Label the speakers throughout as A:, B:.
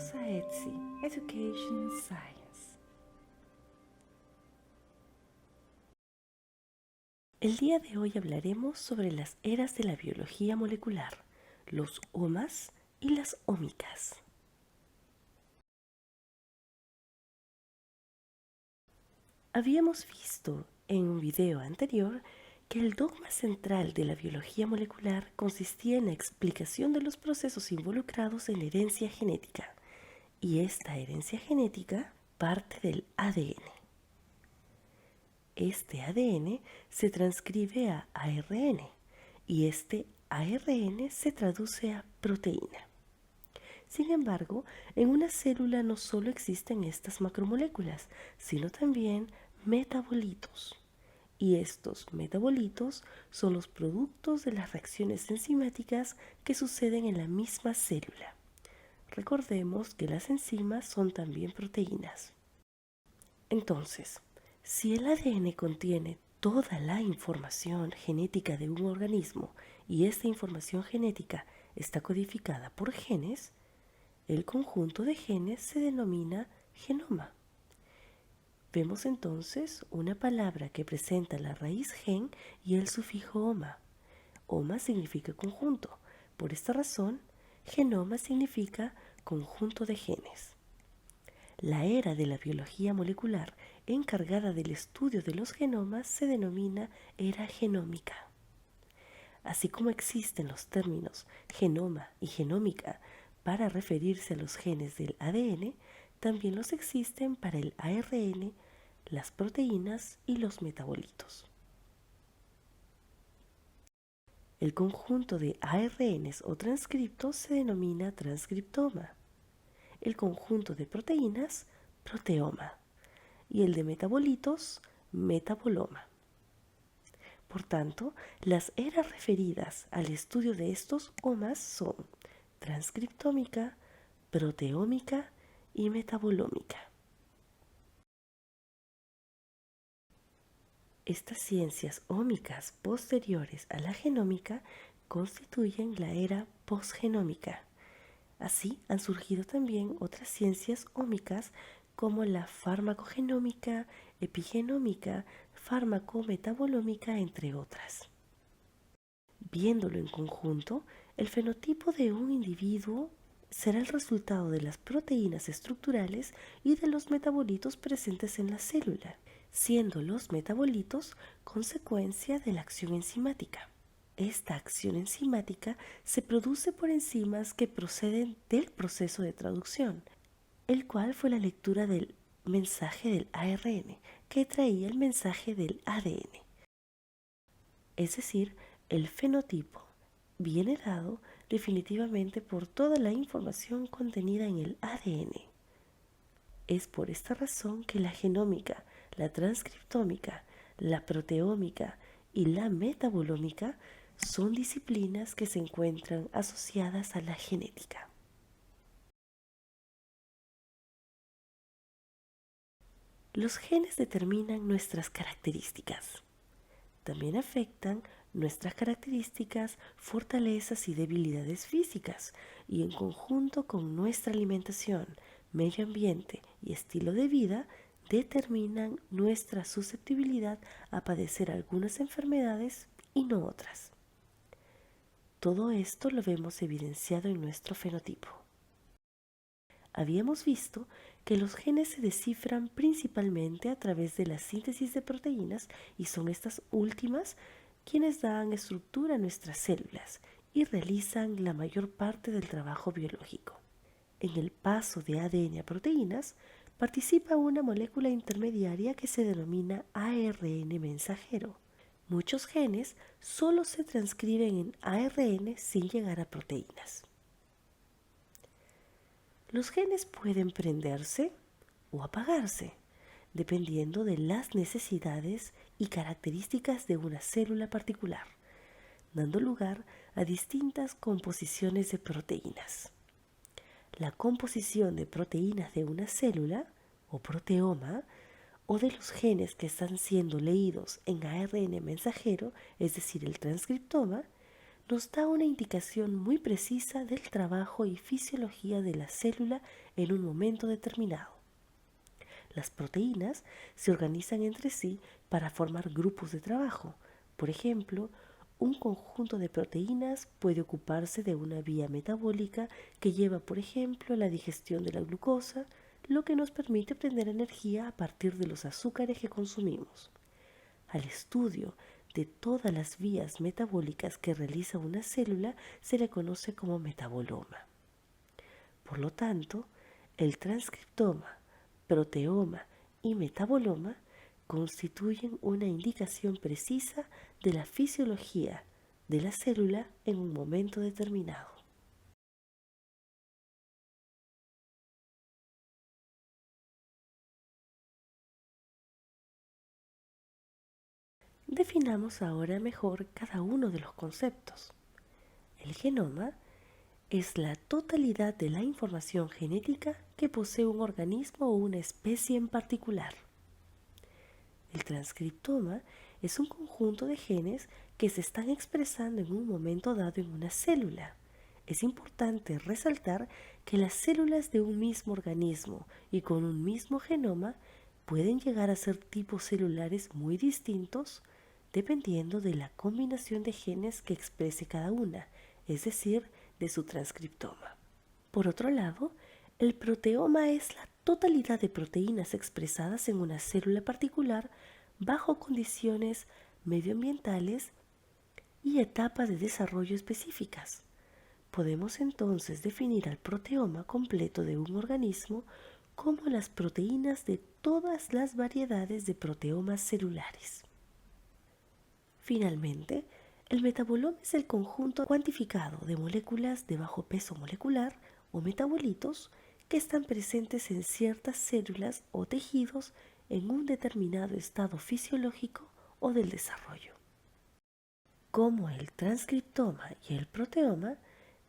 A: Bienvenidos a Etsy Education Science. El día de hoy hablaremos sobre las eras de la biología molecular, los omas y las ómicas. Habíamos visto en un video anterior que el dogma central de la biología molecular consistía en la explicación de los procesos involucrados en la herencia genética, y esta herencia genética parte del ADN. Este ADN se transcribe a ARN y este ARN se traduce a proteína. Sin embargo, en una célula no solo existen estas macromoléculas, sino también metabolitos. Y estos metabolitos son los productos de las reacciones enzimáticas que suceden en la misma célula. Recordemos que las enzimas son también proteínas. Entonces, si el ADN contiene toda la información genética de un organismo y esta información genética está codificada por genes, el conjunto de genes se denomina genoma. Vemos entonces una palabra que presenta la raíz gen y el sufijo oma. Oma significa conjunto. Por esta razón, genoma significa conjunto de genes. La era de la biología molecular encargada del estudio de los genomas se denomina era genómica. Así como existen los términos genoma y genómica para referirse a los genes del ADN, también los existen para el ARN, las proteínas y los metabolitos. El conjunto de ARNs o transcriptos se denomina transcriptoma, el conjunto de proteínas, proteoma, y el de metabolitos, metaboloma. Por tanto, las eras referidas al estudio de estos omas son transcriptómica, proteómica y metabolómica. Estas ciencias ómicas posteriores a la genómica constituyen la era posgenómica. Así han surgido también otras ciencias ómicas como la farmacogenómica, epigenómica, farmacometabolómica, entre otras. Viéndolo en conjunto, el fenotipo de un individuo será el resultado de las proteínas estructurales y de los metabolitos presentes en la célula, siendo los metabolitos consecuencia de la acción enzimática. Esta acción enzimática se produce por enzimas que proceden del proceso de traducción, el cual fue la lectura del mensaje del ARN que traía el mensaje del ADN. Es decir, el fenotipo viene dado definitivamente por toda la información contenida en el ADN. Es por esta razón que la genómica, la transcriptómica, la proteómica y la metabolómica son disciplinas que se encuentran asociadas a la genética. Los genes determinan nuestras características. También afectan nuestras características, fortalezas y debilidades físicas, y en conjunto con nuestra alimentación, medio ambiente y estilo de vida, determinan nuestra susceptibilidad a padecer algunas enfermedades y no otras. Todo esto lo vemos evidenciado en nuestro fenotipo. Habíamos visto que los genes se descifran principalmente a través de la síntesis de proteínas y son estas últimas quienes dan estructura a nuestras células y realizan la mayor parte del trabajo biológico. En el paso de ADN a proteínas participa una molécula intermediaria que se denomina ARN mensajero. Muchos genes solo se transcriben en ARN sin llegar a proteínas. Los genes pueden prenderse o apagarse, dependiendo de las necesidades y características de una célula particular, dando lugar a distintas composiciones de proteínas. La composición de proteínas de una célula, o proteoma, o de los genes que están siendo leídos en ARN mensajero, es decir, el transcriptoma, nos da una indicación muy precisa del trabajo y fisiología de la célula en un momento determinado. Las proteínas se organizan entre sí para formar grupos de trabajo. Por ejemplo, un conjunto de proteínas puede ocuparse de una vía metabólica que lleva, por ejemplo, a la digestión de la glucosa, lo que nos permite obtener energía a partir de los azúcares que consumimos. Al estudio de todas las vías metabólicas que realiza una célula se le conoce como metaboloma. Por lo tanto, el transcriptoma, proteoma y metaboloma constituyen una indicación precisa de la fisiología de la célula en un momento determinado. Definamos ahora mejor cada uno de los conceptos. El genoma es la totalidad de la información genética que posee un organismo o una especie en particular. El transcriptoma es un conjunto de genes que se están expresando en un momento dado en una célula. Es importante resaltar que las células de un mismo organismo y con un mismo genoma pueden llegar a ser tipos celulares muy distintos dependiendo de la combinación de genes que exprese cada una, es decir, de su transcriptoma. Por otro lado, el proteoma es la totalidad de proteínas expresadas en una célula particular bajo condiciones medioambientales y etapas de desarrollo específicas. Podemos entonces definir al proteoma completo de un organismo como las proteínas de todas las variedades de proteomas celulares. Finalmente, el metaboloma es el conjunto cuantificado de moléculas de bajo peso molecular o metabolitos que están presentes en ciertas células o tejidos en un determinado estado fisiológico o del desarrollo. Como el transcriptoma y el proteoma,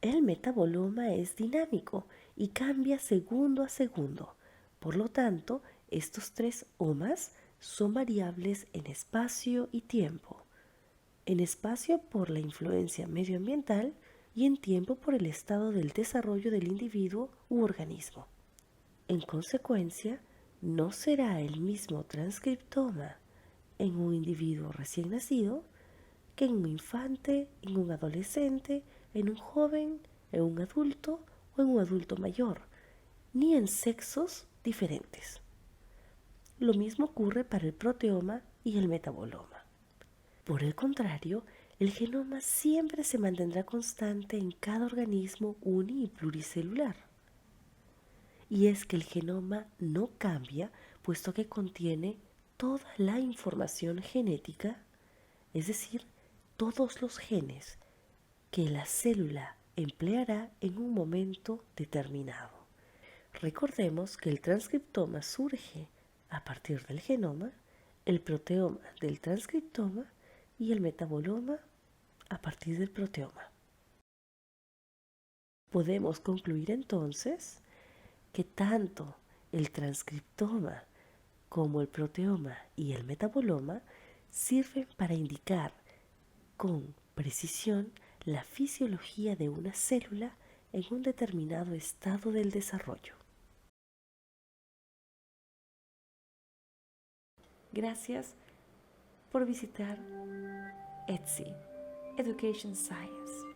A: el metaboloma es dinámico y cambia segundo a segundo. Por lo tanto, estos tres omas son variables en espacio y tiempo. En espacio por la influencia medioambiental y en tiempo por el estado del desarrollo del individuo u organismo. En consecuencia, no será el mismo transcriptoma en un individuo recién nacido que en un infante, en un adolescente, en un joven, en un adulto o en un adulto mayor, ni en sexos diferentes. Lo mismo ocurre para el proteoma y el metaboloma. Por el contrario, el genoma siempre se mantendrá constante en cada organismo uni y pluricelular. Y es que el genoma no cambia puesto que contiene toda la información genética, es decir, todos los genes que la célula empleará en un momento determinado. Recordemos que el transcriptoma surge a partir del genoma, el proteoma del transcriptoma y el metaboloma a partir del proteoma. Podemos concluir entonces que tanto el transcriptoma como el proteoma y el metaboloma sirven para indicar con precisión la fisiología de una célula en un determinado estado del desarrollo. Gracias por visitar Etsy Education Science.